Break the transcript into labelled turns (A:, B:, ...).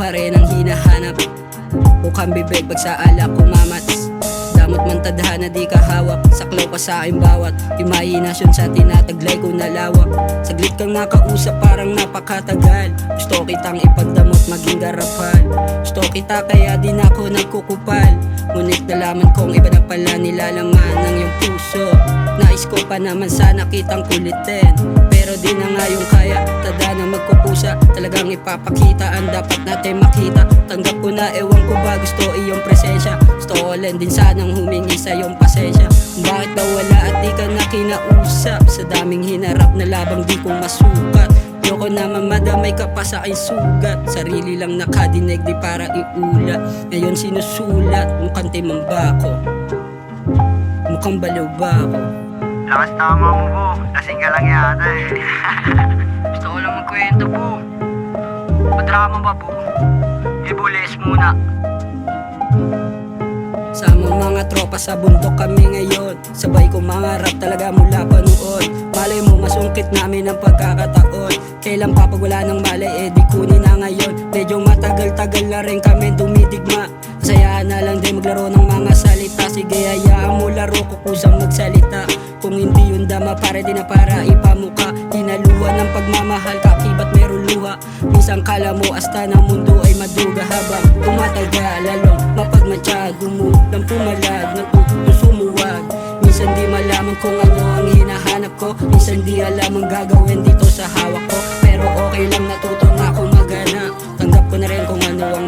A: pa rin ang hinahanap. Bukang bibig pag sa alak kumamats. Damot man tadhana di kahawak. Saklaw pa sa aking bawat imahinasyon sa tinataglay ko na lawak. Saglit kang nakausap parang napakatagal. Gusto kitang ipagdamot maging garapal. Gusto kita kaya din ako nagkukupal. Ngunit nalaman kong iba na pala nilalaman ng iyong puso. Nais ko pa naman sana kitang kulitin, pero di na nga yung kaya. Tada na magkukusa, talagang ipapakita ang dapat natin makita. Tanggap ko na ewan ko ba gusto iyong presensya. Gusto ko lang din sanang humingi sa iyong pasensya. Bakit ba wala at di ka na kinausap? Sa daming hinarap na labang di ko masukat. Yoko naman madamay ka pa sa aking sugat. Sarili lang nakadinig di para iulat. Ngayon sinusulat, mukhang timang ba ako? Mukhang baliw ba ako?
B: Lakas tama mo po, lasing ka lang yata eh. Gusto ko lang magkwento po. Padrama ba po? Ibulis muna.
A: Sama mga tropa sa bundok kami ngayon. Sabay ko mangarap talaga mula pa noon. Malay mo masungkit namin ang pagkakataon. Kailan pa pag wala ng malay di kunin na ngayon. Medyo matagal-tagal na rin kami dumidigma. Kasayaan na lang din maglaro ng mga salita. Sige hayaan mo laro ko kusang magsalita. Kung hindi yun dama pare di na para ipamuka. Hinaluhan ng pagmamahal kakibat meron luha. Minsan kala mo hasta ng mundo ay maduga. Habang tumatagal lalong mapagmatsyag. Gumulang pumalag ng sumuwag. Minsan di malaman kung ano ang hinahanap ko. Minsan di alam ang gagawin dito sa hawak ko. Pero okay lang natuto na ako maghanap. Tanggap ko na rin kung ano ang